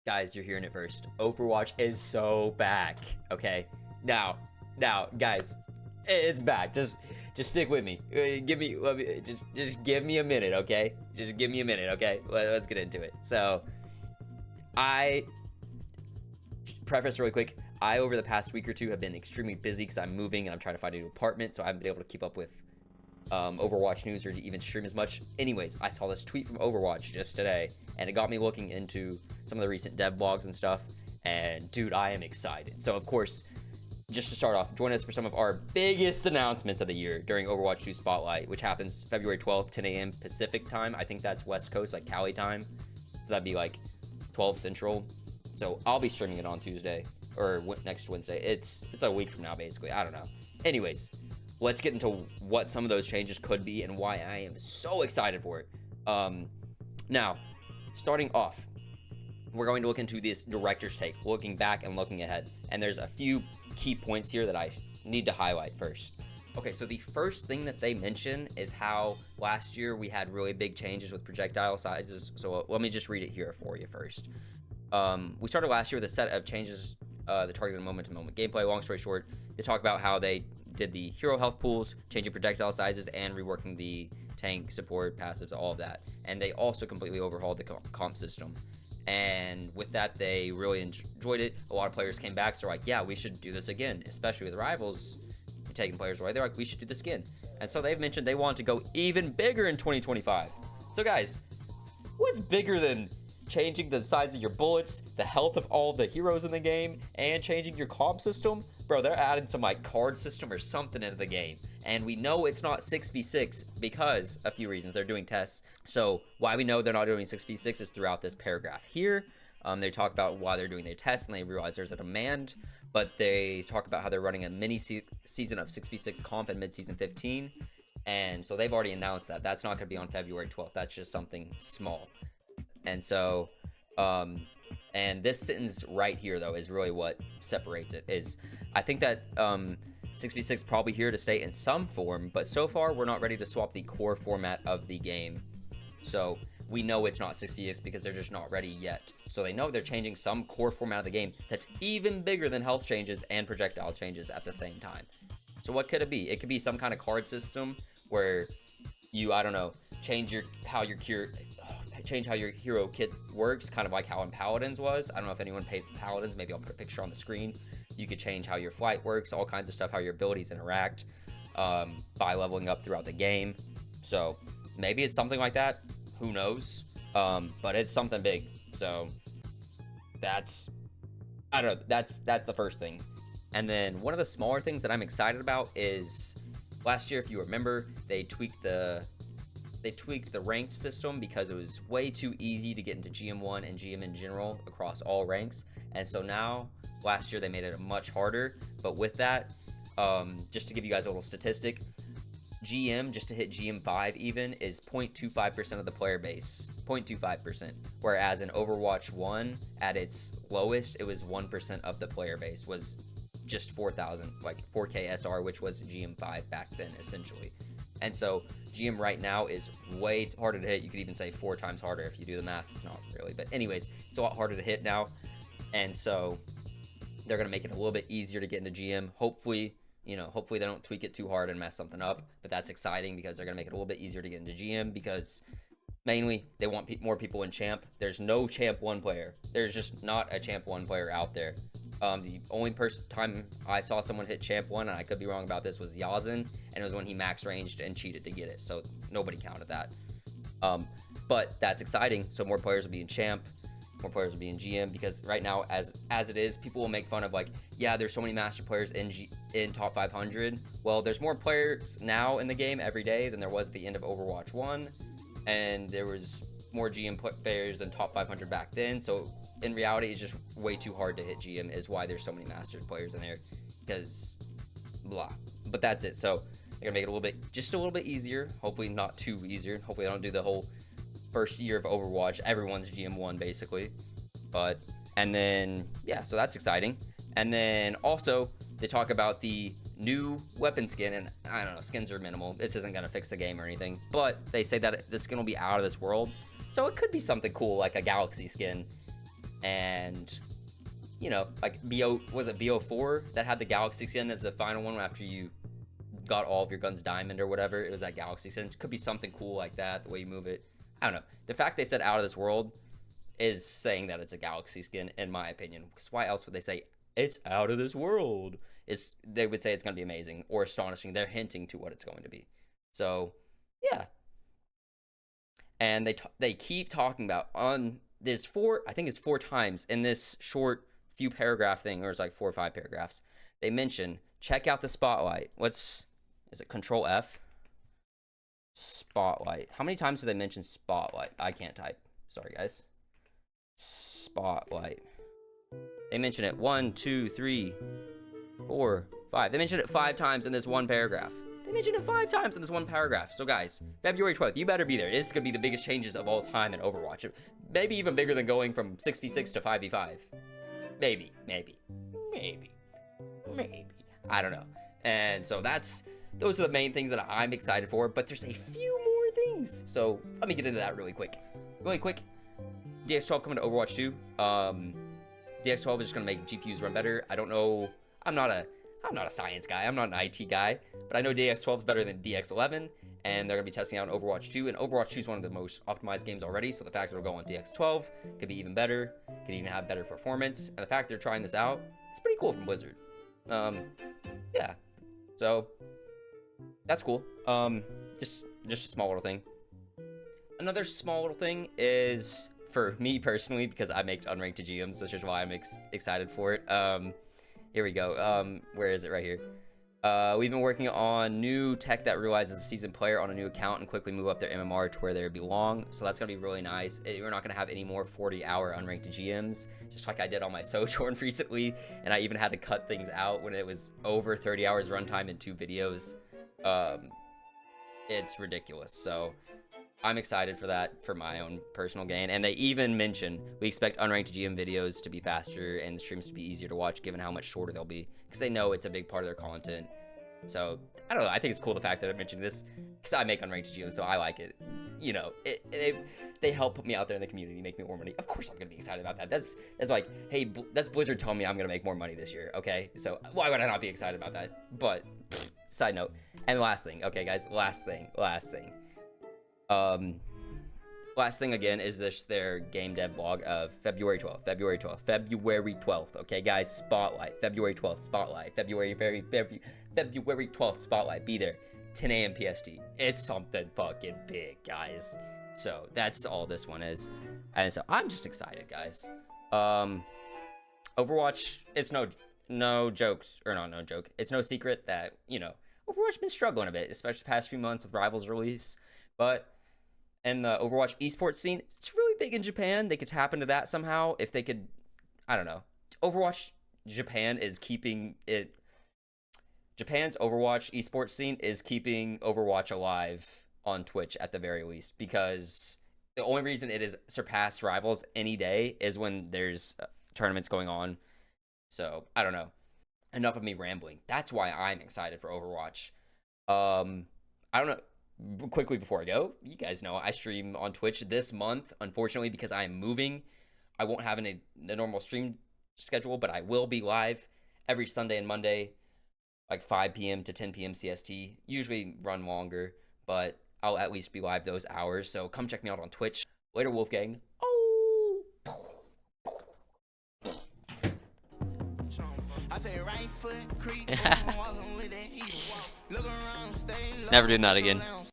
Guys, you're hearing it first. Overwatch is so back. Okay. Now, guys, it's back. Just stick with me. Just give me a minute, okay? Just give me a minute, okay? Let's get into it. So, I preface really quick. I over the past week or two have been extremely busy because I'm moving and I'm trying to find a new apartment, so I haven't been able to keep up with Overwatch news or to even stream as much. Anyways, I saw this tweet from Overwatch just today, and it got me looking into some of the recent dev blogs and stuff. And dude, I am excited. So of course, just to start off, join us for some of our biggest announcements of the year during Overwatch 2 Spotlight, which happens February 12th, 10 a.m. Pacific time. I think that's West Coast, like Cali time. So that'd be like 12 Central. So I'll be streaming it on Tuesday or next Wednesday. It's a week from now, basically. I don't know. Anyways, let's get into what some of those changes could be and why I am so excited for it. Now, starting off, we're going to look into this director's take, looking back and looking ahead. And there's a few key points here that I need to highlight first. Okay, so the first thing that they mention is how last year we had really big changes with projectile sizes. So let me just read it here for you first. We started last year with a set of changes that targeted moment-to-moment gameplay. Long story short, they talk about how they did the hero health pools, changing projectile sizes, and reworking the tank support, passives, all of that. And they also completely overhauled the comp system. And with that, they really enjoyed it. A lot of players came back, so they're like, yeah, we should do this again, especially with rivals taking players away. They're like, we should do this again. And so they've mentioned they want to go even bigger in 2025. So guys, what's bigger than changing the size of your bullets, the health of all the heroes in the game, and changing your comp system? Bro, they're adding some like card system or something into the game. And we know it's not 6v6 because a few reasons. They're doing tests. So why we know they're not doing 6v6 is throughout this paragraph here. They talk about why they're doing their tests and they realize there's a demand, but they talk about how they're running a mini season of 6v6 comp in mid-season 15. And so they've already announced that. That's not going to be on February 12th. That's just something small. And so, and this sentence right here, though, is really what separates it. Is I think that 6v6 probably here to stay in some form, but so far we're not ready to swap the core format of the game. So we know it's not 6v6 because they're just not ready yet. So they know they're changing some core format of the game that's even bigger than health changes and projectile changes at the same time. So what could it be? It could be some kind of card system where you, I don't know, change how your hero kit works, kind of like how in Paladins was. I don't know if anyone played Paladins. Maybe I'll put a picture on the screen. You could change how your flight works, all kinds of stuff, how your abilities interact by leveling up throughout the game. So maybe it's something like that. Who knows? But it's something big. So I don't know. That's the first thing. And then one of the smaller things that I'm excited about is last year, if you remember, they tweaked the ranked system because it was way too easy to get into GM1 and GM in general across all ranks. And so now, last year, they made it much harder. But with that, just to give you guys a little statistic, GM, just to hit GM5 even, is 0.25% of the player base. 0.25%. Whereas in Overwatch 1, at its lowest, it was 1% of the player base, was just 4,000, like 4K SR, which was GM5 back then, essentially. And so GM right now is way harder to hit. You could even say 4 times harder if you do the math. It's not really, but anyways, it's a lot harder to hit now. And so they're going to make it a little bit easier to get into GM. Hopefully they don't tweak it too hard and mess something up, but that's exciting because they're going to make it a little bit easier to get into GM because mainly they want more people in Champ. There's no Champ 1 player. There's just not a Champ 1 player out there. The only time I saw someone hit Champ 1, and I could be wrong about this, was Yazin, and it was when he max ranged and cheated to get it, so nobody counted that. But that's exciting, so more players will be in Champ, more players will be in GM, because right now, as it is, people will make fun of, like, yeah, there's so many Master players in top 500. Well, there's more players now in the game every day than there was at the end of Overwatch 1, and there was more GM players than top 500 back then, so in reality, it's just way too hard to hit GM is why there's so many Masters players in there, because blah. But that's it. So they're gonna make it just a little bit easier. Hopefully not too easier. Hopefully they don't do the whole first year of Overwatch. Everyone's GM1 basically. And then yeah, so that's exciting. And then also they talk about the new weapon skin, and I don't know, skins are minimal. This isn't gonna fix the game or anything, but they say that the skin will be out of this world. So it could be something cool like a galaxy skin. And and you know, like was it BO4 that had the Galaxy skin as the final one after you got all of your guns diamond or whatever? It was that Galaxy skin. It could be something cool like that, the way you move it. I don't know. The fact they said out of this world is saying that it's a Galaxy skin, in my opinion. Because why else would they say it's out of this world? They would say it's going to be amazing or astonishing. They're hinting to what it's going to be. So, yeah. And they keep talking about there's I think it's 4 times in this short few paragraph thing, or it's like 4 or 5 paragraphs. They mention check out the spotlight. Is it Control F? Spotlight. How many times do they mention spotlight? I can't type. Sorry, guys. Spotlight. They mention it 1, 2, 3, 4, 5. They mention it 5 times in this one paragraph. They mentioned it 5 times in this one paragraph. So guys, February 12th, you better be there. This is going to be the biggest changes of all time in Overwatch. Maybe even bigger than going from 6v6 to 5v5. Maybe. I don't know. And so those are the main things that I'm excited for, but there's a few more things. So let me get into that really quick. DX12 coming to Overwatch 2. DX12 is just going to make GPUs run better. I don't know. I'm not a science guy. I'm not an IT guy, but I know DX12 is better than DX11, and they're going to be testing out in Overwatch 2, and Overwatch 2 is one of the most optimized games already, so the fact that it'll go on DX12 could be even better, could even have better performance, and the fact they're trying this out, it's pretty cool from Blizzard. Yeah, so that's cool. Just a small little thing. Another small little thing is, for me personally, because I make unranked to GMs, so that's just why I'm excited for it. Here we go. Where is it? Right here. We've been working on new tech that realizes a seasoned player on a new account and quickly move up their MMR to where they belong. So that's going to be really nice. We're not going to have any more 40-hour unranked GMs, just like I did on my Sojourn recently. And I even had to cut things out when it was over 30 hours runtime in 2 videos. It's ridiculous. So I'm excited for that for my own personal gain. And they even mention we expect unranked GM videos to be faster and streams to be easier to watch given how much shorter they'll be, because they know it's a big part of their content. So I don't know, I think it's cool the fact that they're mentioning this, because I make unranked GM, so I like it. You know, they help put me out there in the community, make me more money. Of course I'm gonna be excited about that. That's like, hey, that's Blizzard telling me I'm gonna make more money this year, okay? So why would I not be excited about that? But side note. And last thing, okay guys, last thing. Last thing again is their game dev blog of February 12th. Okay, guys, spotlight. February 12th, spotlight. February 12th, spotlight. Be there, 10 a.m. PST. It's something fucking big, guys. So that's all this one is, and so I'm just excited, guys. Overwatch, it's no jokes, or not no joke. It's no secret that, you know, Overwatch's been struggling a bit, especially the past few months with Rivals release, but. And the Overwatch esports scene, it's really big in Japan. They could tap into that somehow if they could. I don't know. Overwatch Japan is keeping it. Japan's Overwatch esports scene is keeping Overwatch alive on Twitch at the very least, because the only reason it is surpassed Rivals any day is when there's tournaments going on. So I don't know. Enough of me rambling. That's why I'm excited for Overwatch. I don't know. Quickly before I go, you guys know I stream on Twitch this month. Unfortunately, because I am moving, I won't have a normal stream schedule, but I will be live every Sunday and Monday, like 5 p.m. to 10 p.m. CST. Usually run longer, but I'll at least be live those hours. So come check me out on Twitch. Later, Wolfgang. Oh. Never doing that again.